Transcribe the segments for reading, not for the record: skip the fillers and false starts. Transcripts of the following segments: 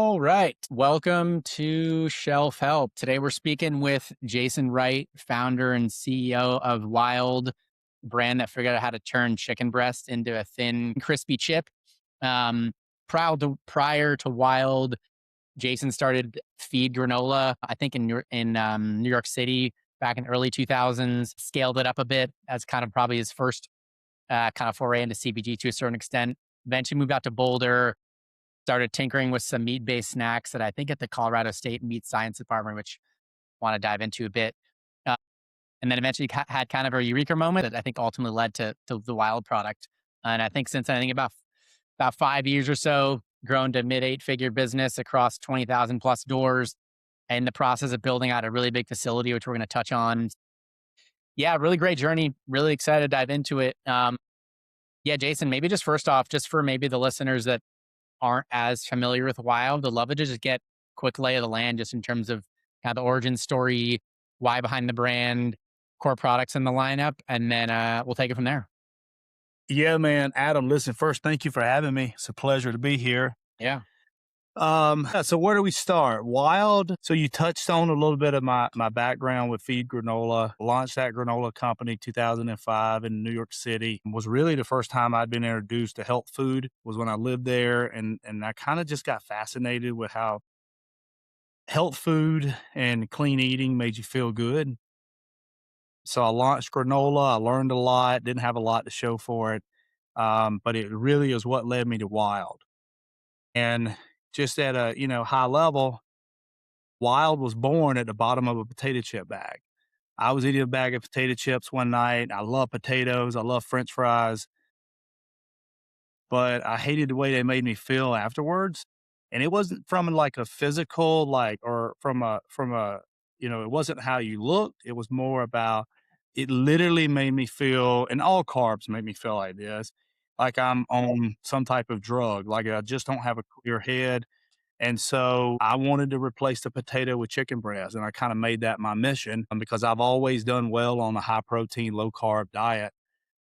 All right. Welcome to Shelf Help. Today we're speaking with Jason Wright, founder and CEO of Wild, brand that figured out how to turn chicken breast into a thin, crispy chip. Um, prior to Wild, Jason started Feed Granola, I think in New York City back in early 2000s, scaled it up a bit as kind of probably his first kind of foray into CPG to a certain extent. Eventually moved out to Boulder, started tinkering with some meat-based snacks that I think at the Colorado State Meat Science Department, which I want to dive into a bit. Uh, and then eventually had kind of a eureka moment that I think ultimately led to the Wild product. And I think since I think about 5 years or so, grown to mid 8-figure business across 20,000 plus doors, in the process of building out a really big facility, which we're going to touch on. Yeah, really great journey. Really excited to dive into it. Yeah, Jason, maybe just first off, just for maybe the listeners that aren't as familiar with Wild, I'd love to just get quick lay of the land just in terms of kind of the origin story, why behind the brand, core products in the lineup, and then we'll take it from there. Yeah, man. Adam, listen, first, thank you for having me. It's a pleasure to be here. Yeah. So where do we start? Wild. So you touched on a little bit of my background with Feed Granola. Launched that granola company 2005 in New York City. It was really the first time I'd been introduced to health food was when I lived there. And I kind of just got fascinated with how health food and clean eating made you feel good. So I launched granola. I learned a lot, didn't have a lot to show for it. But it really is what led me to Wild. And just at a, high level, Wild was born at the bottom of a potato chip bag. I was eating a bag of potato chips one night. I love potatoes. I love French fries, but I hated the way they made me feel afterwards. And it wasn't from like a physical, like, or from a, it wasn't how you looked. It was more about, it literally made me feel, and all carbs make me feel like this, like I'm on some type of drug, like I just don't have a clear head. And so I wanted to replace the potato with chicken breast. And I kind of made that my mission because I've always done well on a high protein, low carb diet.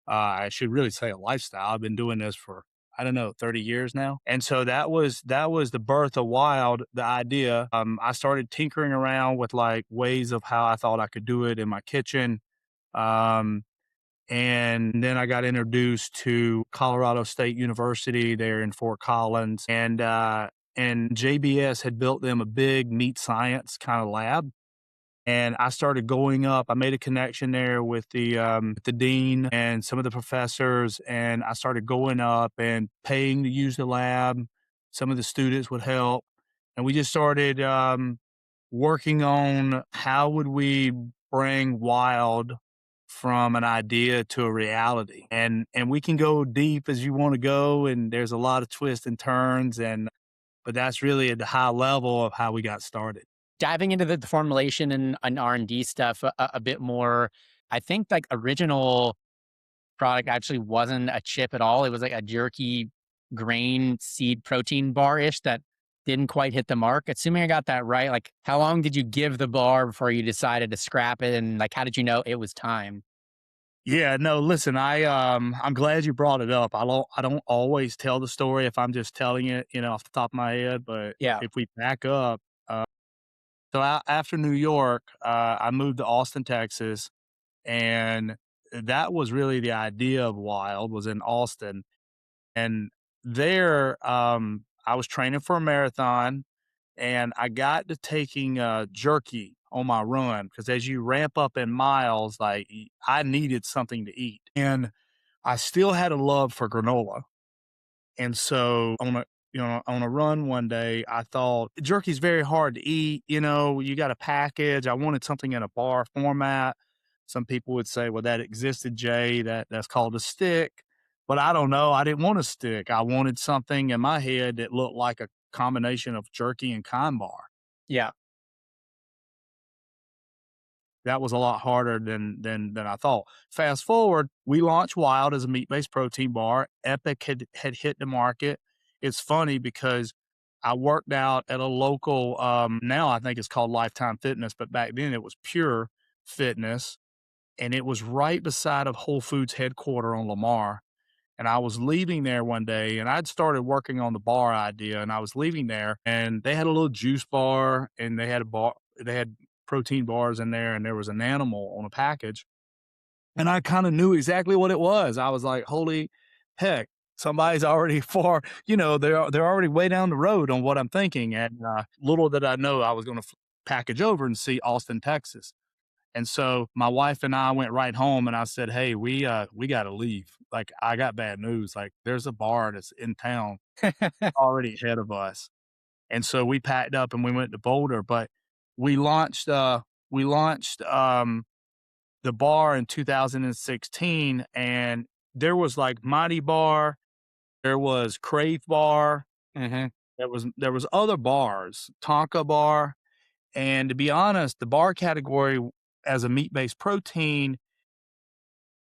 I should really say a lifestyle. I've been doing this for, I don't know, 30 years now. And so that was the birth of Wild, the idea. I started tinkering around with like ways of how I thought I could do it in my kitchen. Um, and then I got introduced to Colorado State University there in Fort Collins. And JBS had built them a big meat science kind of lab. And I started going up. I made a connection there with the dean and some of the professors, and I started going up and paying to use the lab. Some of the students would help, and we just started working on how would we bring Wild from an idea to a reality. And we can go deep as you want to go, and there's a lot of twists and turns, and but that's really at the high level of how we got started. Diving into the formulation and R&D stuff a bit more, I think like original product actually wasn't a chip at all. It was like a jerky grain seed protein bar-ish that didn't quite hit the mark. Assuming I got that right, like how long did you give the bar before you decided to scrap it? And like, how did you know it was time? Yeah, no, listen, I'm glad you brought it up. I don't always tell the story if I'm just telling it, off the top of my head, but Yeah. if we back up, after New York, I moved to Austin, Texas, and that was really the idea of Wild was in Austin. And there, I was training for a marathon, and I got to taking jerky on my run because as you ramp up in miles, like I needed something to eat, and I still had a love for granola. And so on a run one day, I thought jerky's very hard to eat. You got a package. I wanted something in a bar format. Some people would say, well, that existed, Jay. That's called a stick. But I don't know. I didn't want a stick. I wanted something in my head that looked like a combination of jerky and kind bar. Yeah. That was a lot harder than I thought. Fast forward, we launched Wild as a meat-based protein bar. Epic had hit the market. It's funny because I worked out at a local, now I think it's called Lifetime Fitness, but back then it was Pure Fitness, and it was right beside of Whole Foods headquarter on Lamar. And I was leaving there one day and I'd started working on the bar idea and I was leaving there and they had a little juice bar and they had protein bars in there and there was an animal on a package. And I kind of knew exactly what it was. I was like, holy heck, somebody's already far, they're already way down the road on what I'm thinking. And little did I know I was going to package over and see Austin, Texas. And so my wife and I went right home and I said, "Hey, we got to leave. Like I got bad news. Like there's a bar that's in town already ahead of us." And so we packed up and we went to Boulder, but we launched we launched the bar in 2016 and there was like Mighty Bar, there was Crave Bar, Hmm. there was other bars, Tonka Bar, and to be honest, the bar category as a meat-based protein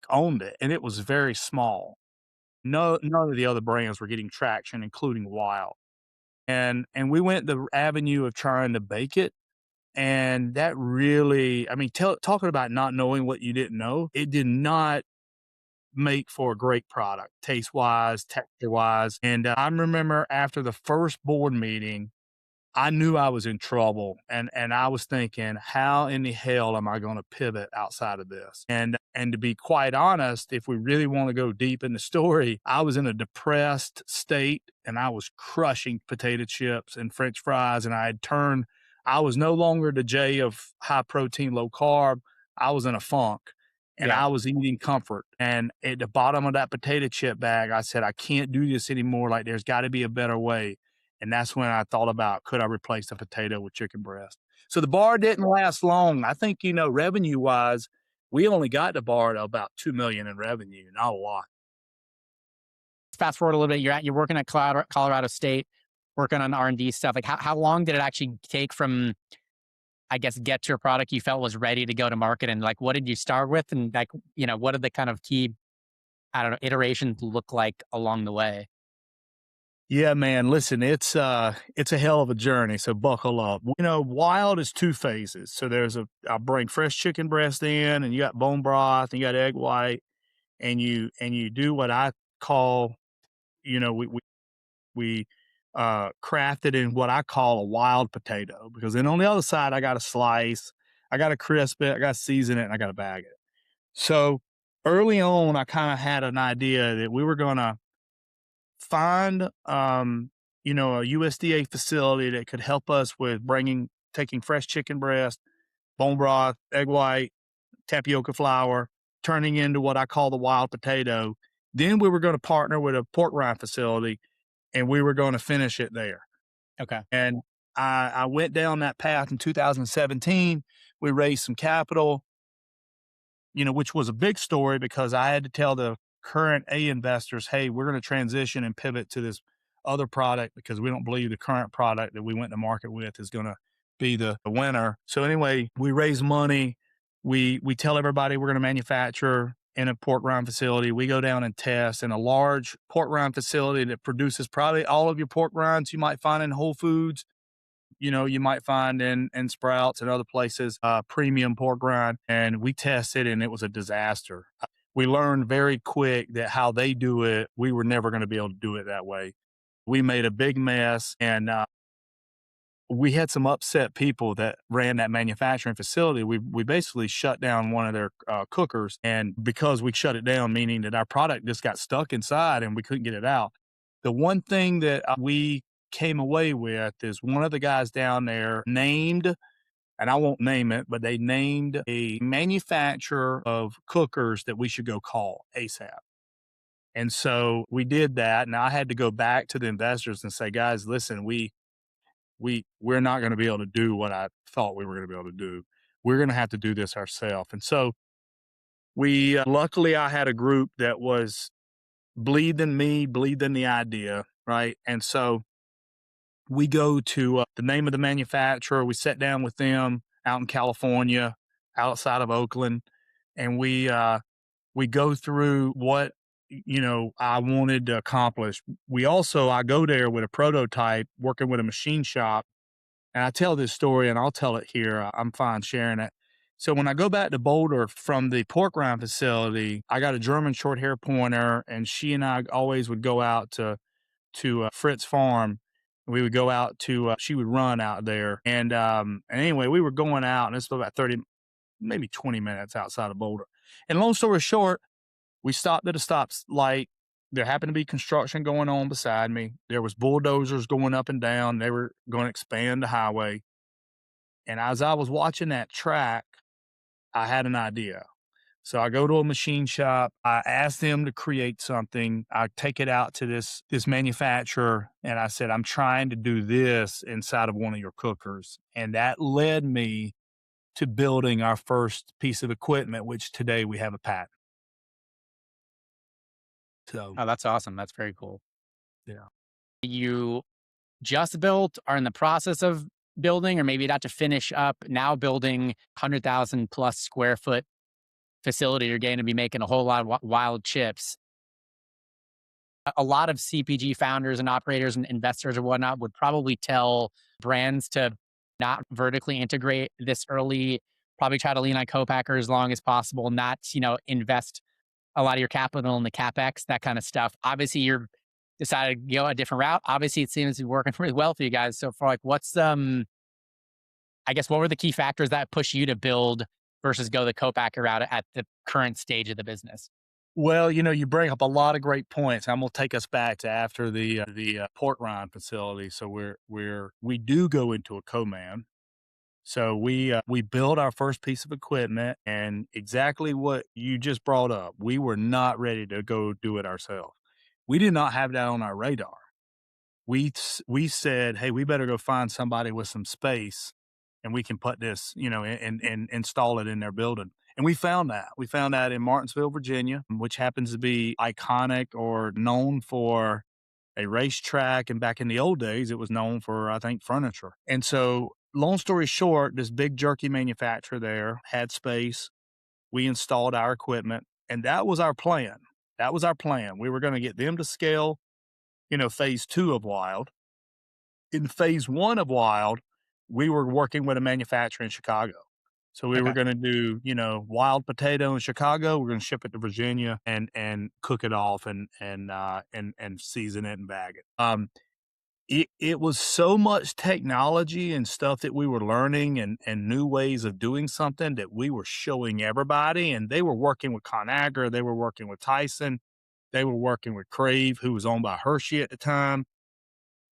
owned it, and it was very small. No, none of the other brands were getting traction, including Wild. And we went the avenue of trying to bake it, and that really, I mean, talking about not knowing what you didn't know, it did not make for a great product, taste wise, texture wise. And I remember after the first board meeting, I knew I was in trouble and I was thinking, how in the hell am I going to pivot outside of this? And to be quite honest, if we really want to go deep in the story, I was in a depressed state and I was crushing potato chips and french fries and I was no longer the J of high protein, low carb. I was in a funk and Yeah. I was eating comfort. And at the bottom of that potato chip bag, I said, I can't do this anymore. Like there's got to be a better way. And that's when I thought about, could I replace the potato with chicken breast? So the bar didn't last long. I think, revenue wise, we only got the bar to about 2 million in revenue, not a lot. Fast forward a little bit. You're working at Colorado State, working on R&D stuff. Like how long did it actually take from, I guess, get to a product you felt was ready to go to market? And like, what did you start with? And like, what did the kind of key, I don't know, iterations look like along the way? Yeah, man. Listen, it's a hell of a journey. So buckle up. Wild is two phases. So I'll bring fresh chicken breast in and you got bone broth and you got egg white and you do what I call, we craft it in what I call a wild potato because then on the other side, I got to slice, I got to crisp it, I got to season it, and I got to bag it. So early on, I kind of had an idea that we were going to find, a USDA facility that could help us with taking fresh chicken breast, bone broth, egg white, tapioca flour, turning into what I call the wild potato. Then we were going to partner with a pork rind facility and we were going to finish it there. Okay. And I went down that path in 2017. We raised some capital, which was a big story because I had to tell the current A investors, hey, we're going to transition and pivot to this other product because we don't believe the current product that we went to market with is going to be the winner. So anyway, we raise money. We tell everybody we're going to manufacture in a pork rind facility. We go down and test in a large pork rind facility that produces probably all of your pork rinds you might find in Whole Foods, you might find in Sprouts and other places, premium pork rind. And we tested and it was a disaster. We learned very quick that how they do it, we were never going to be able to do it that way. We made a big mess and we had some upset people that ran that manufacturing facility. We basically shut down one of their cookers. And because we shut it down, meaning that our product just got stuck inside and we couldn't get it out. The one thing that we came away with is one of the guys down there named, and I won't name it, but they named a manufacturer of cookers that we should go call ASAP. And so we did that. And I had to go back to the investors and say, guys, listen, we're not going to be able to do what I thought we were going to be able to do. We're going to have to do this ourselves. And so we, luckily I had a group that was bleeding the idea. Right. And so we go to the name of the manufacturer. We sat down with them out in California, outside of Oakland, and we go through what I wanted to accomplish. I go there with a prototype, working with a machine shop, and I tell this story, and I'll tell it here. I'm fine sharing it. So when I go back to Boulder from the pork rind facility, I got a German short hair pointer, and she and I always would go out to Fritz Farm. We would go out to she would run out there, and anyway, we were going out, and it's about 30, maybe 20 minutes outside of Boulder. And long story short, we stopped at a light. There happened to be construction going on beside me. There was bulldozers going up and down. They were going to expand the highway. And as I was watching that track, I had an idea. So I go to a machine shop. I ask them to create something. I take it out to this manufacturer, and I said, "I'm trying to do this inside of one of your cookers." And that led me to building our first piece of equipment, which today we have a patent. So, Oh, that's awesome. That's very cool. yeah. You just built, are in the process of building, or maybe about to finish up now building 100,000 plus square foot facility. You're going to be making a whole lot of wild chips. A lot of CPG founders and operators and investors or whatnot would probably tell brands to not vertically integrate this early, probably try to lean on co-packer as long as possible, not, invest a lot of your capital in the CapEx, that kind of stuff. Obviously, you're decided to go a different route. Obviously, it seems to be working really well for you guys. So for like, I guess, what were the key factors that push you to build versus go the co-packer route at the current stage of the business? Well, you bring up a lot of great points. I'm gonna take us back to after the pork rind facility. So we do go into a co-man. So we built our first piece of equipment, and exactly what you just brought up. We were not ready to go do it ourselves. We did not have that on our radar. We said, "Hey, we better go find somebody with some space, and we can put this, and install it in their building." And we found that. We found that in Martinsville, Virginia, which happens to be iconic or known for a racetrack. And back in the old days, it was known for, I think, furniture. And so, long story short, this big jerky manufacturer there had space. We installed our equipment, and that was our plan. That was our plan. We were going to get them to scale, phase two of Wild. In phase one of Wild, we were working with a manufacturer in Chicago. So we were Okay. going to do, wild potato in Chicago. We're going to ship it to Virginia and cook it off and season it and bag it. It was so much technology and stuff that we were learning and new ways of doing something that we were showing everybody. And they were working with ConAgra, they were working with Tyson, they were working with Crave, who was owned by Hershey at the time.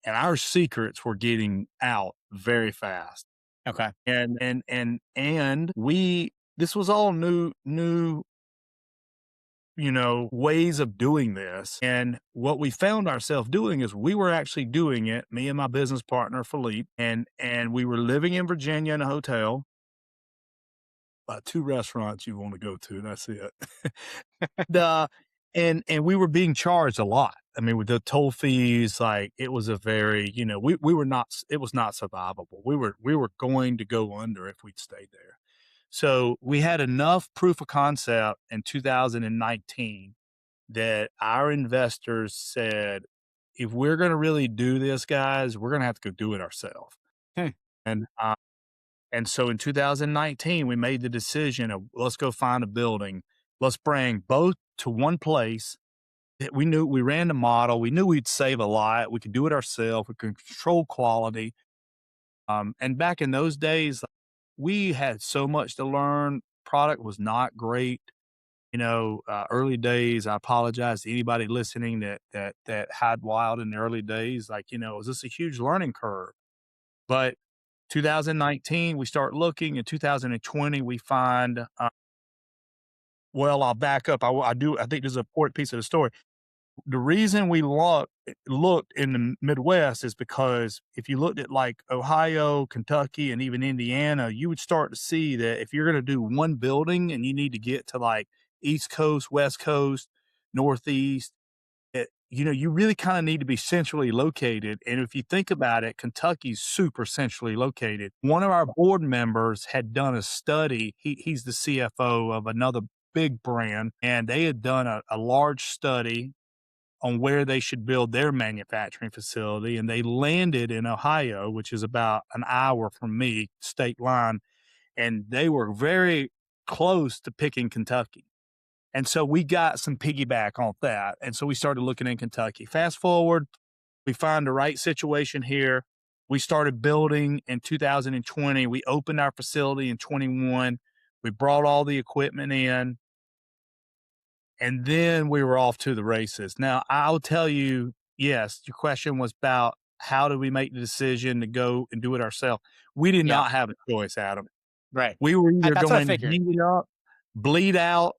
And our secrets were getting out very fast. Okay. And we this was all new, ways of doing this. And what we found ourselves doing is we were actually doing it, me and my business partner Philippe, and we were living in Virginia in a hotel. About two restaurants you want to go to, that's it. the and we were being charged a lot. I mean, with the toll fees, like it was a very, we were not, it was not survivable. We were going to go under if we'd stayed there. So we had enough proof of concept in 2019 that our investors said, if we're going to really do this, guys, we're going to have to go do it ourselves. Hmm. And and so in 2019, we made the decision of let's go find a building. Let's bring both to one place. We knew we ran the model. We knew we'd save a lot. We could do it ourselves. We could control quality. And back in those days, we had so much to learn. Product was not great. Early days. I apologize to anybody listening that had Wild in the early days. Like, it was just a huge learning curve. But 2019, we start looking. In 2020, we find, well, I'll back up. I think this is an important piece of the story. The reason we looked in the Midwest is because if you looked at like Ohio, Kentucky, and even Indiana, you would start to see that if you're going to do one building and you need to get to like East Coast, West Coast, Northeast, you really kind of need to be centrally located. And if you think about it, Kentucky's super centrally located. One of our board members had done a study. He's the CFO of another big brand, and they had done a large study on where they should build their manufacturing facility. And they landed in Ohio, which is about an hour from me, state line. and they were very close to picking Kentucky. And so we got some piggyback on that. And so we started looking in Kentucky. Fast forward, we find the right situation here. We started building in 2020. We opened our facility in 21. We brought all the equipment in, and then we were off to the races. Now, I'll tell you, yes, your question was about how do we make the decision to go and do it ourselves? We did Yeah. not have a choice, Adam. Right. We were either That's what I going to figured. heat it up, bleed out,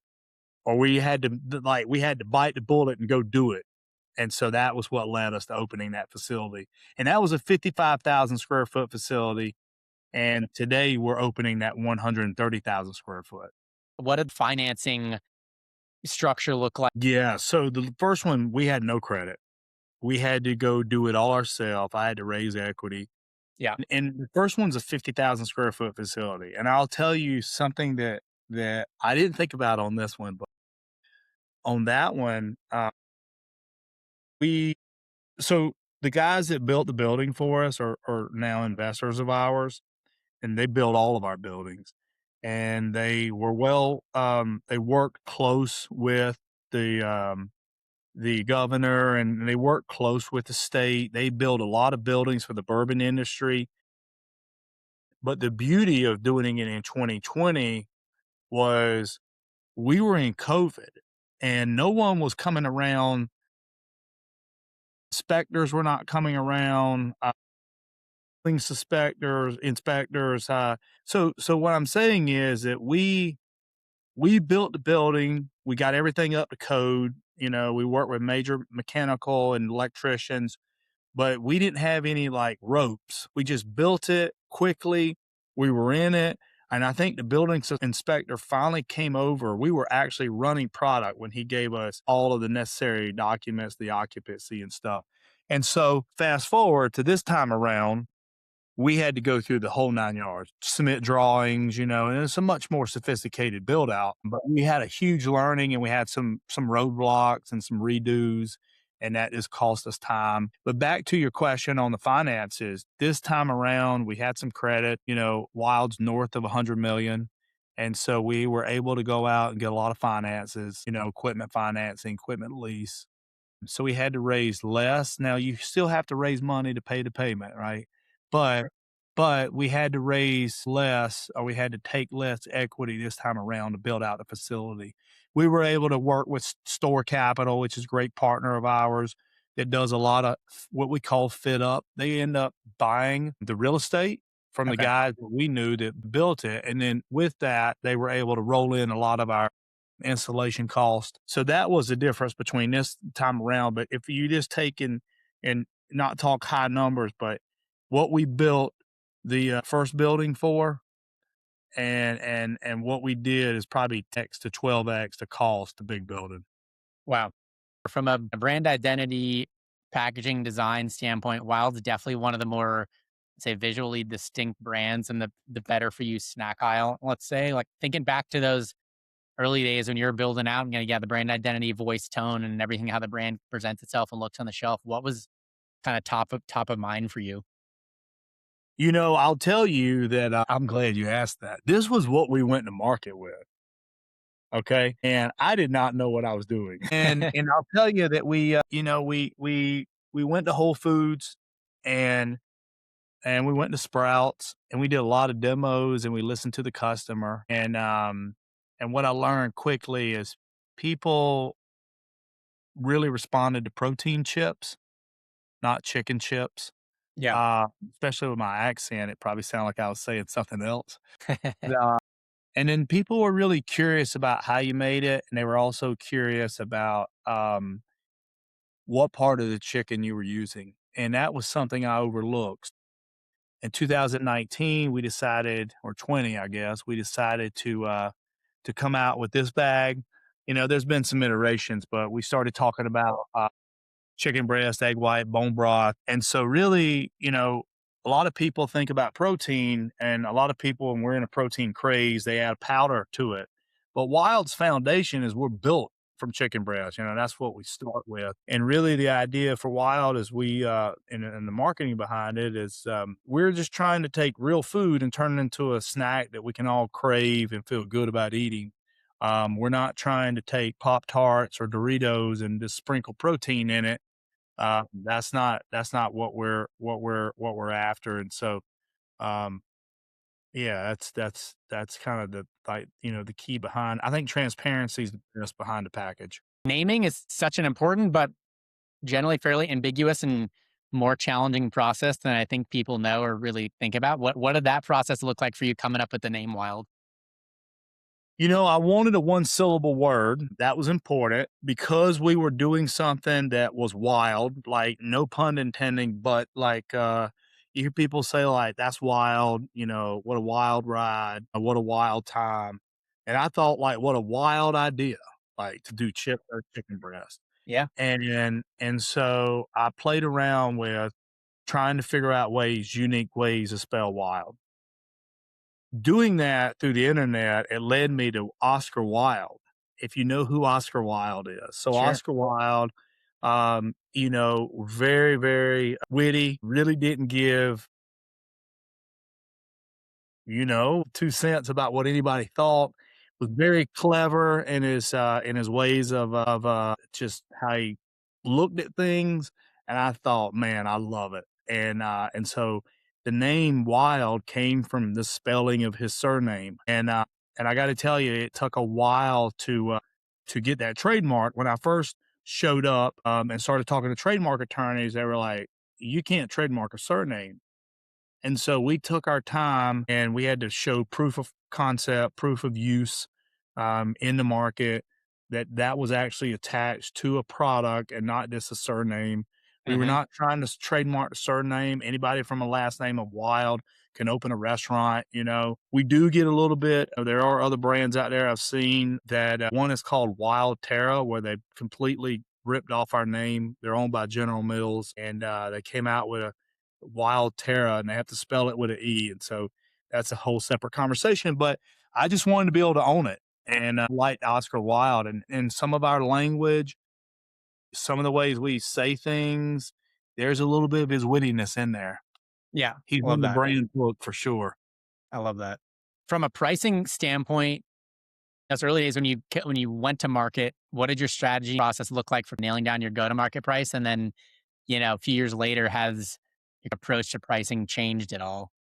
or we had to bite the bullet and go do it. And so that was what led us to opening that facility. And that was a 55,000 square foot facility. And today we're opening that 130,000 square foot. What did financing structure look like? Yeah. So the first one, we had no credit. We had to go do it all ourselves. I had to raise equity. Yeah. And the first one's a 50,000 square foot facility. And I'll tell you something that I didn't think about on this one, but on that one, we so the guys that built the building for us are now investors of ours, and they built all of our buildings. And they were they worked close with the governor, and they worked close with the state. They built a lot of buildings for the bourbon industry. But the beauty of doing it in 2020 was we were in COVID and no one was coming around. Inspectors were not coming around. Inspectors. So what I'm saying is that we built the building. We got everything up to code. You know, we worked with major mechanical and electricians, but we didn't have any like ropes. We just built it quickly. We were in it. And I think the building inspector finally came over. We were actually running product when he gave us all of the necessary documents, the occupancy and stuff. And so fast forward to this time around, we had to go through the whole 9 yards, submit drawings, you know, and it's a much more sophisticated build out. But we had a huge learning and we had some roadblocks and some redos, and that just cost us time. But back to your question on the finances, this time around we had some credit, you know, Wild's north of 100 million. And so we were able to go out and get a lot of finances, you know, equipment financing, equipment lease. So we had to raise less. Now you still have to raise money to pay the payment, right? But but we had to raise less, or we had to take less equity this time around to build out the facility. We were able to work with Store Capital, which is a great partner of ours that does a lot of what we call fit up. They end up buying the real estate from the Okay. guys that we knew that built it. And then with that, they were able to roll in a lot of our installation cost. So that was the difference between this time around. But if you just take and not talk high numbers, but what we built the first building for, and what we did is probably X to 12X the cost the big building. Wow. From a brand identity, packaging design standpoint, Wild's definitely one of the more, say, visually distinct brands in the better for you snack aisle. Let's say, like thinking back to those early days when you're building out and yeah, the brand identity, voice, tone, and everything, how the brand presents itself and looks on the shelf. What was kind of top of mind for you? You know, I'll tell you that I'm glad you asked that. This was what we went to market with. Okay. And I did not know what I was doing. And I'll tell you that you know, we went to Whole Foods and we went to Sprouts and we did a lot of demos and we listened to the customer. And what I learned quickly is people really responded to protein chips, not chicken chips. Yeah. Especially with my accent, it probably sounded like I was saying something else. Uh, and then people were really curious about how you made it, and they were also curious about what part of the chicken you were using, and that was something I overlooked. In 2019, we decided, or 20, I guess, we decided to come out with this bag. You know, there's been some iterations, but we started talking about chicken breast, egg white, bone broth. And so really, you know, a lot of people think about protein, and a lot of people, when we're in a protein craze, they add powder to it. But Wild's foundation is we're built from chicken breast. That's what we start with. And really the idea for Wild is and the marketing behind it is, we're just trying to take real food and turn it into a snack that we can all crave and feel good about eating. We're not trying to take Pop Tarts or Doritos and just sprinkle protein in it. That's not what we're after. And so, um, yeah, that's kind of the key behind. I think transparency is the best behind the package. Naming is such an important, but generally fairly ambiguous and more challenging process than I think people know or really think about. What did that process look like for you coming up with the name Wild? I wanted a one syllable word. That was important because we were doing something that was wild, like no pun intending, but like, you hear people say like, that's wild, what a wild ride, what a wild time. And I thought like, what a wild idea, like to do chicken breast. Yeah. And so I played around with trying to figure out unique ways to spell wild. Doing that through the internet, it led me to Oscar Wilde, if you know who Oscar Wilde is. So Sure. Oscar Wilde, very, very witty, really didn't give 2 cents about what anybody thought. Was very clever in his ways of just how he looked at things, and I thought, "Man, I love it." And so the name Wild came from the spelling of his surname, and I gotta tell you, it took a while to get that trademark. When I first showed up, and started talking to trademark attorneys, they were like, "You can't trademark a surname." And so we took our time and we had to show proof of concept, proof of use, in the market that was actually attached to a product and not just a surname. We were Hmm. not trying to trademark the surname. Anybody from a last name of Wild can open a restaurant. We do get a little bit. There are other brands out there I've seen that one is called Wild Terra, where they completely ripped off our name. They're owned by General Mills, and they came out with a Wild Terra, and they have to spell it with an E. And so that's a whole separate conversation. But I just wanted to be able to own it. And like Oscar Wilde and some of our language, some of the ways we say things, there's a little bit of his wittiness in there. Yeah. He's in Love the that. brand book for sure. I love that. From a pricing standpoint, as early days when you went to market, what did your strategy process look like for nailing down your go to market price? And then, a few years later, has your approach to pricing changed at all?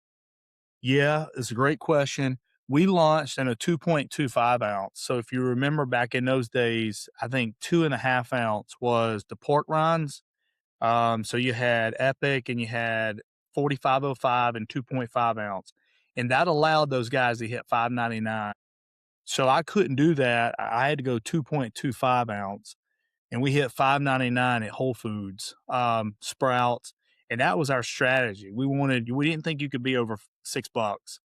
Yeah, it's a great question. We launched in a 2.25 ounce. So if you remember back in those days, I think 2.5 ounce was the pork rinds. So you had Epic and you had 4505 and 2.5 ounce. And that allowed those guys to hit 5.99. So I couldn't do that. I had to go 2.25 ounce, and we hit 5.99 at Whole Foods, Sprouts. And that was our strategy. We didn't think you could be over $6.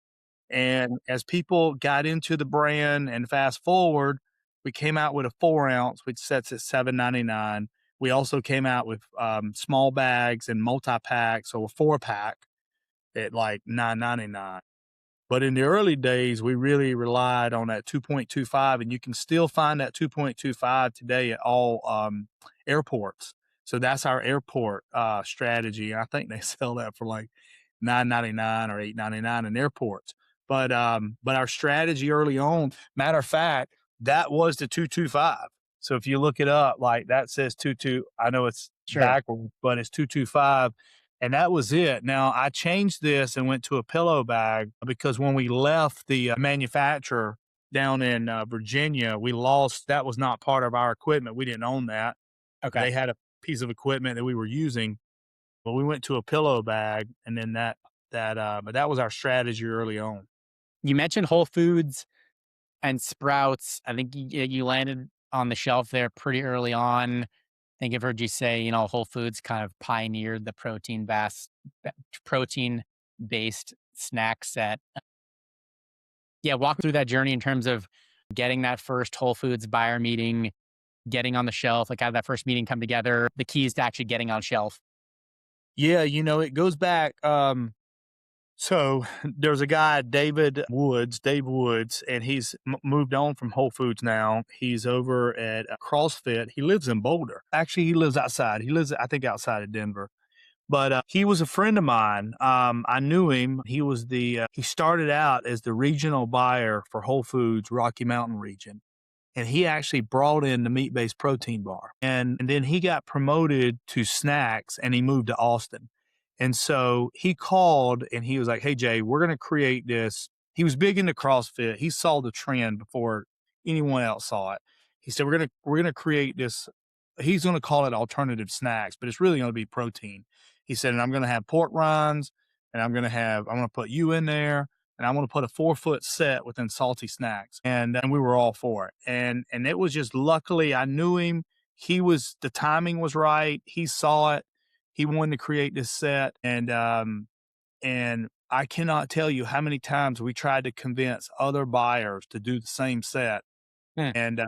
And as people got into the brand and fast forward, we came out with a 4 ounce, which sets at 7.99. We also came out with small bags and multi packs, so a 4 pack at like 9.99. But in the early days, we really relied on that 2.25, and you can still find that 2.25 today at all airports. So that's our airport strategy. And I think they sell that for like 9.99 or 8.99 in airports. But our strategy early on, matter of fact, that was the 225. So if you look it up, like that says 22. I know it's Sure. backwards, but it's 225. And that was it. Now I changed this and went to a pillow bag because when we left the manufacturer down in Virginia, we lost. That was not part of our equipment. We didn't own that. Okay. They had a piece of equipment that we were using, but we went to a pillow bag, and then but that was our strategy early on. You mentioned Whole Foods and Sprouts. I think you landed on the shelf there pretty early on. I think I've heard you say, Whole Foods kind of pioneered the protein based snack set. Yeah, walk through that journey in terms of getting that first Whole Foods buyer meeting, getting on the shelf, like how did that first meeting come together, the keys to actually getting on shelf. Yeah, it goes back. So there's a guy, Dave Woods, and he's moved on from Whole Foods now. He's over at CrossFit. He lives in Boulder. Actually, he lives outside. He lives, I think, outside of Denver. But he was a friend of mine. I knew him. He was he started out as the regional buyer for Whole Foods Rocky Mountain region, and he actually brought in the meat-based protein bar. And then he got promoted to snacks and he moved to Austin. And so he called and he was like, "Hey Jay, we're going to create this." He was big into CrossFit. He saw the trend before anyone else saw it. He said, "We're going to create this." He's going to call it alternative snacks, but it's really going to be protein. He said, "And I'm going to have pork rinds, and I'm going to put you in there, and I want to put a 4-foot set within salty snacks." And we were all for it. And it was just, luckily I knew him. The timing was right. He saw it. He wanted to create this set. And I cannot tell you how many times we tried to convince other buyers to do the same set. Hmm, And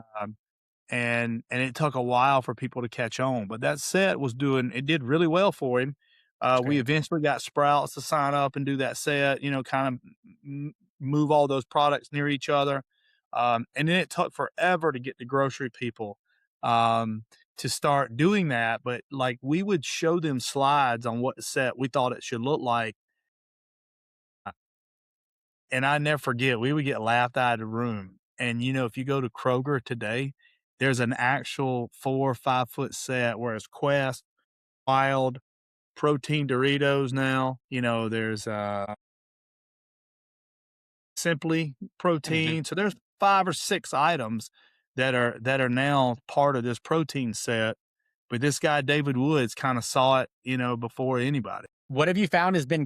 and it took a while for people to catch on, but that set it did really well for him. that's We great. eventually got Sprouts to sign up and do that set, kind of move all those products near each other. And then it took forever to get the grocery people um, to start doing that. But like, we would show them slides on what the set we thought it should look like. And I never forget, we would get laughed out of the room. And, if you go to Kroger today, there's an actual 4 or 5-foot set, whereas Quest, Wild, Protein Doritos now, there's Simply Hmm. Protein. So there's 5 or 6 items that are now part of this protein set. But this guy, David Woods, kind of saw it, before anybody. What have you found has been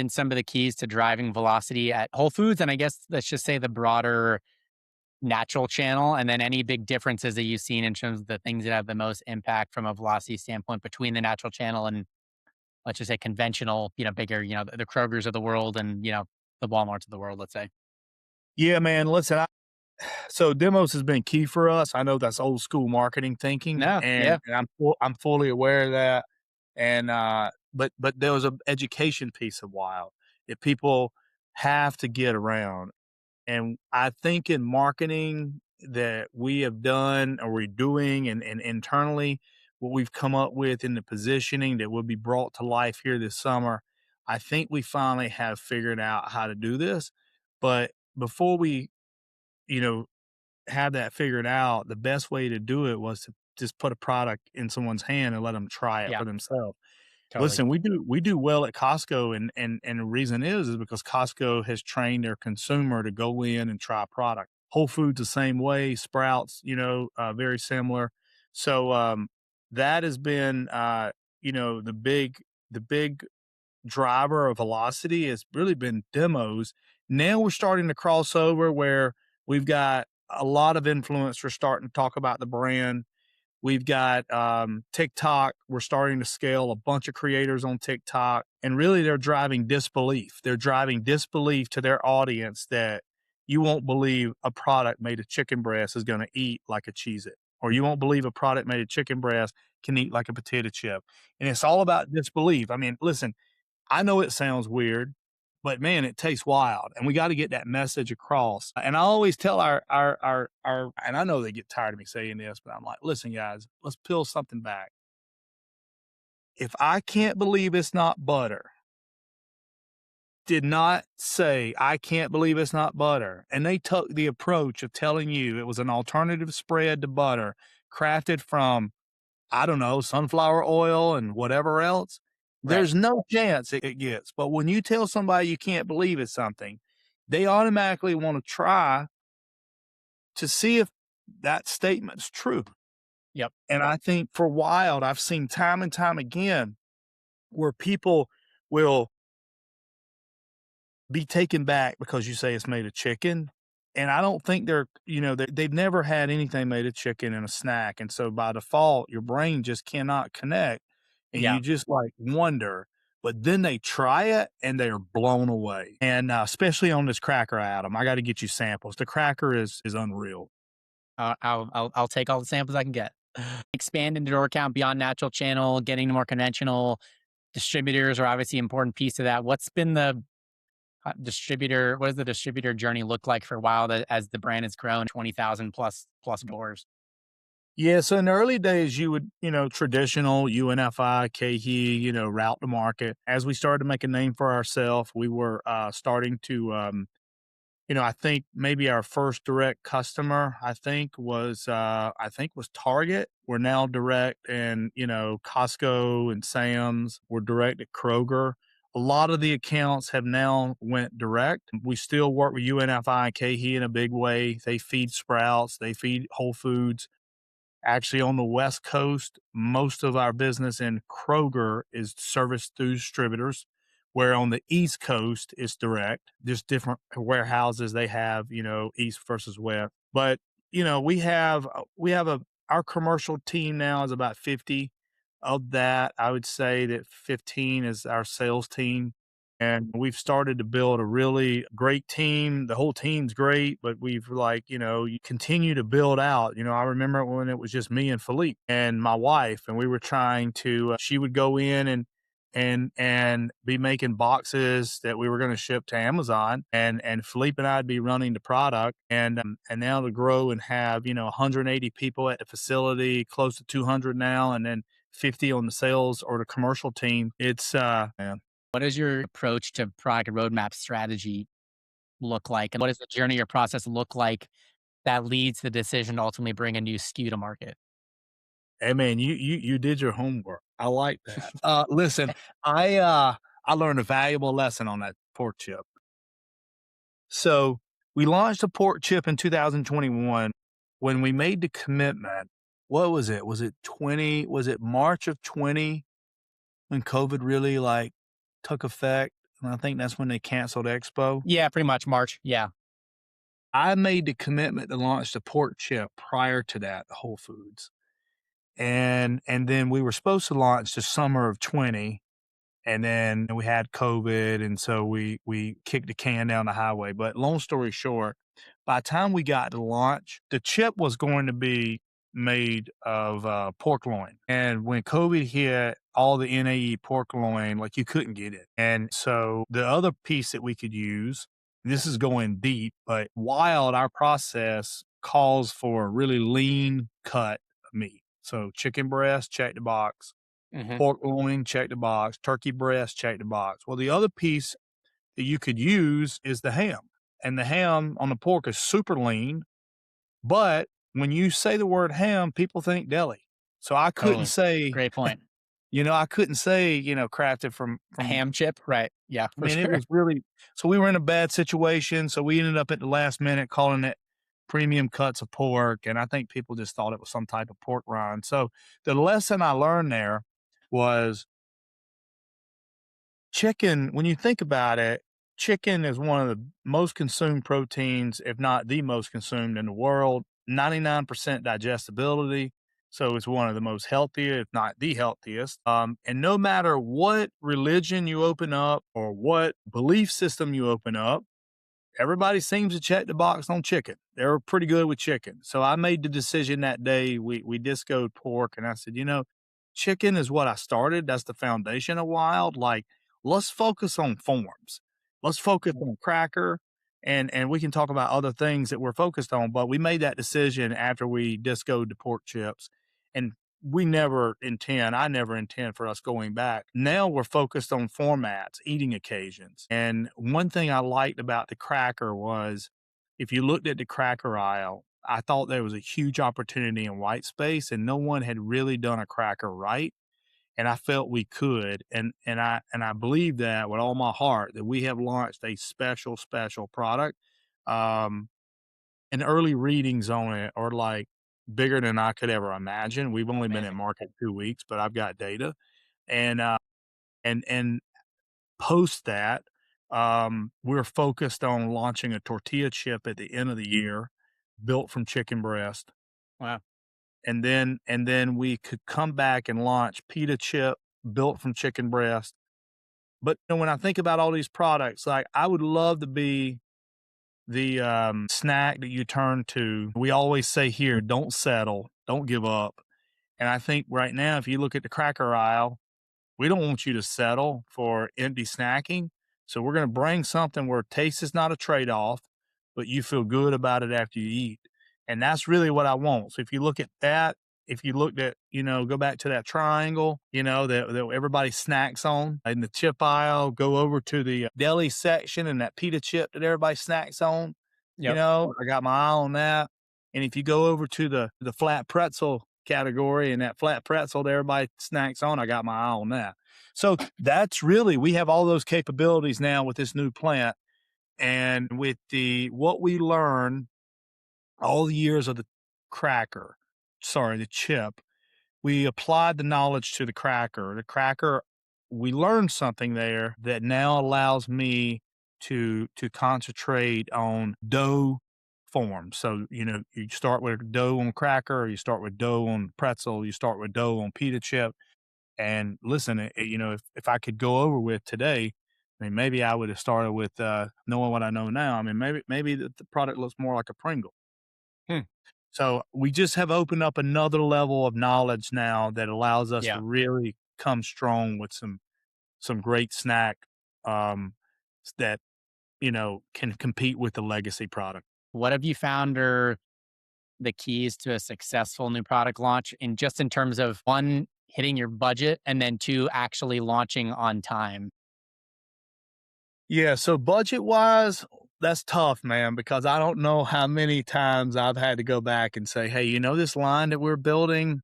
some of the keys to driving velocity at Whole Foods? And I guess let's just say the broader natural channel, and then any big differences that you've seen in terms of the things that have the most impact from a velocity standpoint between the natural channel and let's just say conventional, bigger, the Krogers of the world and, the Walmarts of the world, let's say. Yeah, man. Listen, so demos has been key for us. I know that's old school marketing thinking, No, and yeah, I'm fully aware of that. And but there was a education piece of Wild that people have to get around. And I think in marketing that we have done or we're doing, and internally what we've come up with in the positioning that will be brought to life here this summer, I think we finally have figured out how to do this. But before we, you know, have that figured out, the best way to do it was to just put a product in someone's hand and let them try it yeah, for themselves. totally. Listen, we do well at Costco, and the reason is because Costco has trained their consumer to go in and try a product. Whole Foods the same way, Sprouts, very similar. So that has been the big driver of velocity has really been demos. Now we're starting to cross over where we've got a lot of influencers starting to talk about the brand. We've got TikTok. We're starting to scale a bunch of creators on TikTok, and really they're driving disbelief. They're driving disbelief to their audience that you won't believe a product made of chicken breast is going to eat like a Cheez It, or you won't believe a product made of chicken breast can eat like a potato chip. And it's all about disbelief. I mean, listen, I know it sounds weird, but man, it tastes wild, and we got to get that message across. And I always tell and I know they get tired of me saying this, but I'm like, listen, guys, let's peel something back. If I can't believe it's not butter, did not say I can't believe it's not butter, and they took the approach of telling you it was an alternative spread to butter, crafted from, I don't know, sunflower oil and whatever else, Right. there's no chance it gets. But when you tell somebody you can't believe it's something, they automatically want to try to see if that statement's true. Yep. And I think for Wild, I've seen time and time again where people will be taken back because you say it's made of chicken. And I don't think they've never had anything made of chicken in a snack. And so by default, your brain just cannot connect and Yeah. you just like wonder. But then they try it and they're blown away. And especially on this cracker, Adam, I got to get you samples. The cracker is unreal. I'll take all the samples I can get. Expand into door count beyond natural channel, getting to more conventional. Distributors are obviously an important piece of that. What's been the distributor? What does the distributor journey look like for Wild as the brand has grown 20,000 plus doors? Yeah, so in the early days, you would, traditional UNFI, KeHE, route to market. As we started to make a name for ourselves, we were starting to, I think maybe our first direct customer, I think was Target. We're now direct and, Costco and Sam's. We're direct at Kroger. A lot of the accounts have now went direct. We still work with UNFI and KeHE in a big way. They feed Sprouts, they feed Whole Foods. Actually, on the West Coast, most of our business in Kroger is serviced through distributors, where on the East Coast, it's direct. There's different warehouses they have, East versus West. But, we have our commercial team now is about 50. Of that, I would say that 15 is our sales team. And we've started to build a really great team. The whole team's great, but we've you continue to build out. I remember when it was just me and Philippe and my wife, and we were trying to, she would go in and be making boxes that we were going to ship to Amazon, and Philippe and I'd be running the product, and now to grow and have 180 people at the facility, close to 200 now, and then 50 on the sales or the commercial team. It's man. What does your approach to product roadmap strategy look like? And what does the journey or process look like that leads to the decision to ultimately bring a new SKU to market? Hey man, you did your homework. I like that. Listen, I learned a valuable lesson on that pork chip. So we launched a pork chip in 2021. When we made the commitment, what was it? Was it March of 20 when COVID really took effect? And I think that's when they canceled Expo. Yeah, pretty much March. Yeah. I made the commitment to launch the pork chip prior to that, Whole Foods. And then we were supposed to launch the summer of 20, and then we had COVID, and so we kicked the can down the highway. But long story short, by the time we got to launch, the chip was going to be made of pork loin. And when COVID hit, all the NAE pork loin, you couldn't get it. And so the other piece that we could use, this is going deep, but Wild, our process calls for a really lean cut of meat. So chicken breast, check the box. Hmm. Pork loin, check the box. Turkey breast, check the box. Well, the other piece that you could use is the ham. And the ham on the pork is super lean. But when you say the word ham, people think deli. So I couldn't Totally. say, Great point. crafted A from, ham chip, right? Yeah, I for mean, it sure. was really, so we were in a bad situation. So we ended up at the last minute calling it premium cuts of pork. And I think people just thought it was some type of pork rind. So the lesson I learned there was chicken. When you think about it, chicken is one of the most consumed proteins, if not the most consumed in the world. 99% digestibility. So it's one of the most healthier, if not the healthiest. And no matter what religion you open up or what belief system you open up, everybody seems to check the box on chicken. They're pretty good with chicken. So I made the decision that day. We discoed pork, and I said, chicken is what I started. That's the foundation of Wild. Let's focus on forms. Let's focus on cracker, and we can talk about other things that we're focused on. But we made that decision after we discoed the pork chips, and I never intend for us going back. Now we're focused on formats, eating occasions. And one thing I liked about the cracker was if you looked at the cracker aisle, I thought there was a huge opportunity in white space, and no one had really done a cracker right. And I felt we could. And I believe that with all my heart that we have launched a special product. Um, and early readings on it are bigger than I could ever imagine. We've only been in Amazing. market 2 weeks, but I've got data. And and post that, we're focused on launching a tortilla chip at the end of the year, built from chicken breast. Wow. And then we could come back and launch pita chip built from chicken breast. But when I think about all these products, I would love to be the snack that you turn to. We always say here, don't settle, don't give up. And I think right now, if you look at the cracker aisle, We don't want you to settle for empty snacking. So we're going to bring something where taste is not a trade off, but you feel good about it after you eat. And that's really what I want. So if you look at that, if you looked at, go back to that triangle, that everybody snacks on in the chip aisle, go over to the deli section and that pita chip that everybody snacks on, Yep. I got my eye on that. And if you go over to the flat pretzel category and that flat pretzel that everybody snacks on, I got my eye on that. So that's really, we have all those capabilities now with this new plant. And with what we learned all the years of the chip, we applied the knowledge to the cracker. The cracker, we learned something there that now allows me to concentrate on dough form. So, you start with dough on cracker, you start with dough on pretzel, you start with dough on pita chip. And listen, if I could go over with today, I mean, maybe I would have started with knowing what I know now. I mean, maybe the product looks more like a Pringle. Hmm. So we just have opened up another level of knowledge now that allows us to Yeah. really come strong with some great snack um, that can compete with the legacy product. What have you found are the keys to a successful new product launch in terms of one, hitting your budget, and then two, actually launching on time? Yeah, so budget wise, that's tough, man, because I don't know how many times I've had to go back and say, hey, this line that we're building,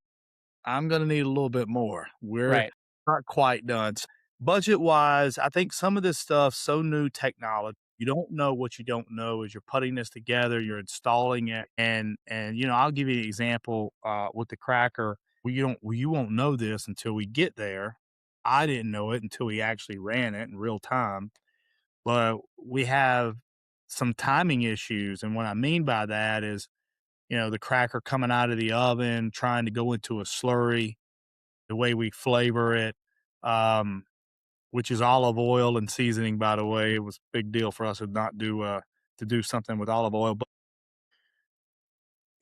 I'm going to need a little bit more. We're Right. not quite done. Budget wise, I think some of this stuff so new technology. You don't know what you don't know as you're putting this together. You're installing it, and I'll give you an example with the cracker. You won't know this until we get there. I didn't know it until we actually ran it in real time. But we have some timing issues, and what I mean by that is, the cracker coming out of the oven, trying to go into a slurry, the way we flavor it, um, which is olive oil and seasoning, by the way. It was a big deal for us to not to do something with olive oil. But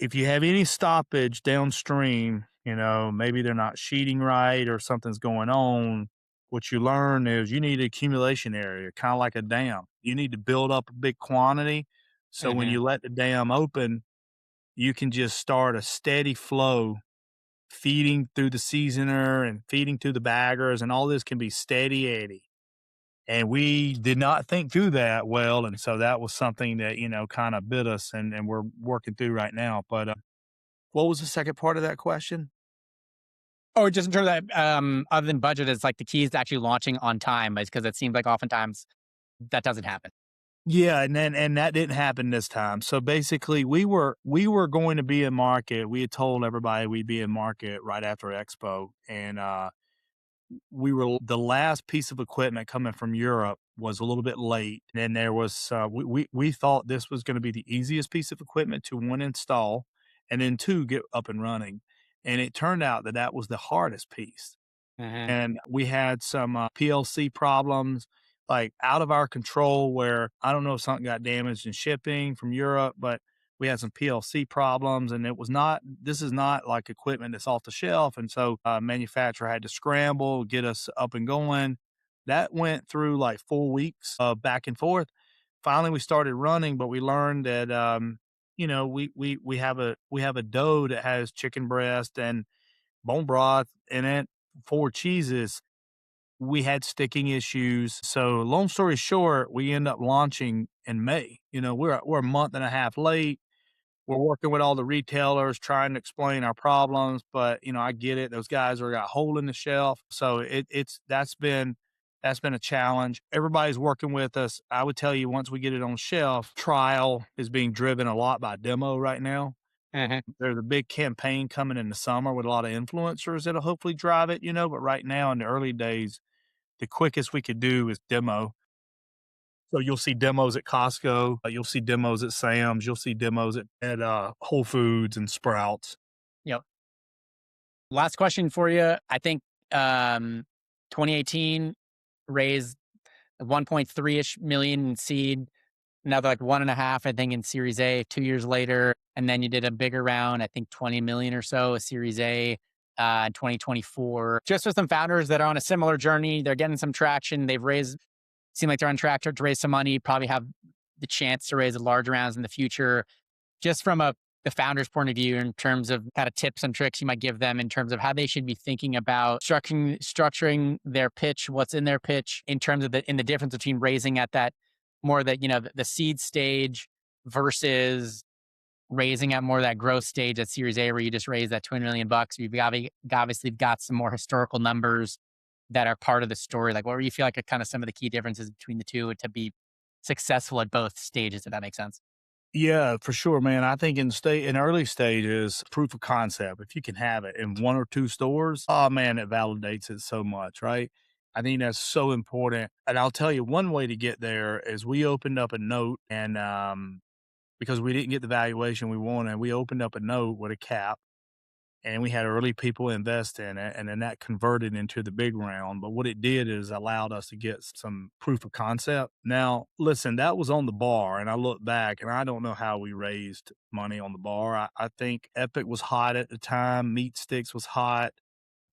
if you have any stoppage downstream, maybe they're not sheeting right or something's going on, what you learn is you need an accumulation area, kind of like a dam. You need to build up a big quantity. So when Hmm. you let the dam open, you can just start a steady flow feeding through the seasoner and feeding through the baggers, and all this can be steady Eddie. And we did not think through that well. And so that was something that, kind of bit us and we're working through right now. But what was the second part of that question? Or just in terms of other than budget, it's like the key is to actually launching on time, because it seems like oftentimes that doesn't happen. Yeah, and that didn't happen this time. So basically, we were going to be in market. We had told everybody we'd be in market right after Expo, and we were the last piece of equipment coming from Europe was a little bit late. And there was we thought this was going to be the easiest piece of equipment to one install, and then two get up and running. And it turned out that that was the hardest piece. Hmm. And we had some PLC problems, like out of our control, where I don't know if something got damaged in shipping from Europe, but we had some PLC problems, and this is not like equipment that's off the shelf. And so manufacturer had to scramble, get us up and going. That went through like 4 weeks of back and forth. Finally, we started running, but we learned that, we have a dough that has chicken breast and bone broth in it, 4 cheeses. We had sticking issues. So long story short, we end up launching in May. We're a month and a half late. We're working with all the retailers trying to explain our problems, but I get it. Those guys are got a hole in the shelf. So it's that's been a challenge. Everybody's working with us. I would tell you, once we get it on shelf, trial is being driven a lot by demo right now. Hmm. There's a big campaign coming in the summer with a lot of influencers that'll hopefully drive it, but right now in the early days, the quickest we could do is demo. So you'll see demos at Costco, you'll see demos at Sam's, you'll see demos at Whole Foods and Sprouts. Yep. Last question for you. I think 2018 raised 1.3 ish million in seed, another like one and a half, I think, in Series A 2 years later. And then you did a bigger round, I think 20 million or so, a Series A. in 2024. Just with some founders that are on a similar journey. They're getting some traction. They've raised, seem like they're on track to raise some money, probably have the chance to raise large rounds in the future. Just from the founder's point of view, in terms of kind of tips and tricks you might give them in terms of how they should be thinking about structuring their pitch, what's in their pitch, in terms of the difference between raising at that more that, the seed stage versus raising at more of that growth stage at Series A, where you just raise that 20 million bucks. You've obviously got some more historical numbers that are part of the story. Like, what do you feel like are kind of some of the key differences between the two to be successful at both stages, if that makes sense? Yeah, for sure, man. I think in early stages, proof of concept, if you can have it in 1 or 2 stores, oh man, it validates it so much, right? I think that's so important. And I'll tell you one way to get there is we opened up a note and because we didn't get the valuation we wanted, we opened up a note with a cap and we had early people invest in it, and then that converted into the big round. But what it did is allowed us to get some proof of concept. Now, listen, that was on the bar, and I look back, and I don't know how we raised money on the bar. I think Epic was hot at the time, Meat Sticks was hot.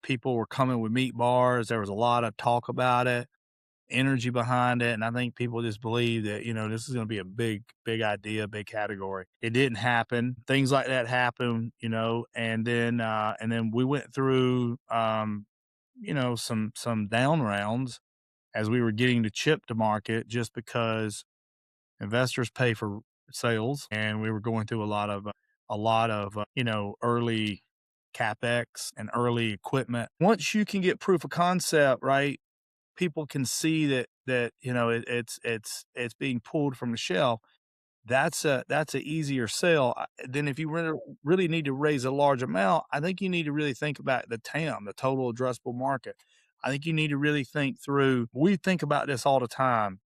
People were coming with meat bars. There was a lot of talk about it, energy behind it. And I think people just believe that, this is going to be a big, big idea, big category. It didn't happen. Things like that happen, and then we went through, some down rounds as we were getting the chip to market just because investors pay for sales. And we were going through a lot of early capex and early equipment. Once you can get proof of concept, right? People can see that it's being pulled from the shelf. That's a easier sell. Then if you really need to raise a large amount, I think you need to really think about the TAM, the total addressable market. I think you need to really think through. We think about this all the time.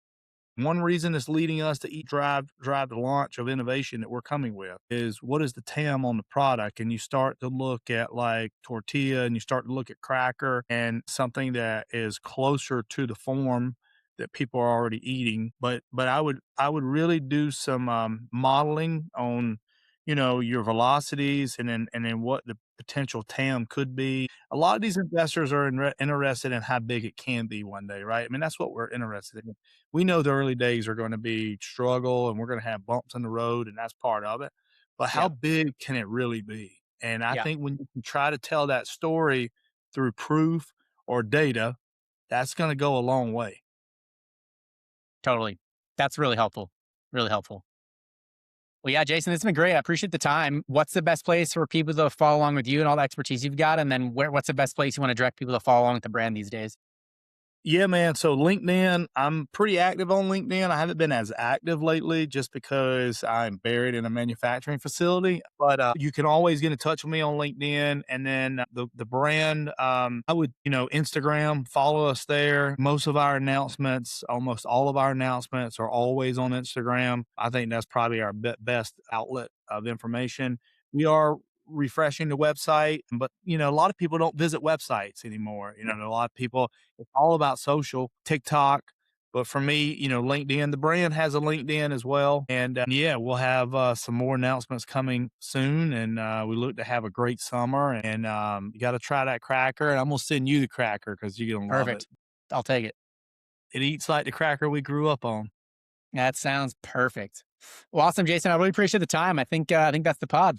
One reason that's leading us to drive the launch of innovation that we're coming with is what is the TAM on the product? And you start to look at like tortilla and you start to look at cracker and something that is closer to the form that people are already eating. But I would really do some modeling on your velocities and then what the potential TAM could be. A lot of these investors are interested in how big it can be one day, right? I mean, that's what we're interested in. We know the early days are going to be struggle and we're going to have bumps in the road, and that's part of it. But how Yeah. big can it really be? And I Yeah. think when you can try to tell that story through proof or data, that's going to go a long way. Totally. That's really helpful. Really helpful. Well, yeah, Jason, it's been great. I appreciate the time. What's the best place for people to follow along with you and all the expertise you've got? And then what's the best place you want to direct people to follow along with the brand these days? Yeah, man. So LinkedIn, I'm pretty active on LinkedIn. I haven't been as active lately just because I'm buried in a manufacturing facility. But you can always get in touch with me on LinkedIn. And then the brand, I would, Instagram, follow us there. Most of our announcements, almost all of our announcements are always on Instagram. I think that's probably our best outlet of information. We are refreshing the website, but a lot of people don't visit websites anymore. A lot of people, it's all about social, TikTok. But for me, LinkedIn, the brand has a LinkedIn as well. And yeah, we'll have some more announcements coming soon. And we look to have a great summer. And you got to try that cracker. And I'm going to send you the cracker because you're going to love it. Perfect. I'll take it. It eats like the cracker we grew up on. That sounds perfect. Well, awesome, Jason. I really appreciate the time. I think that's the pod.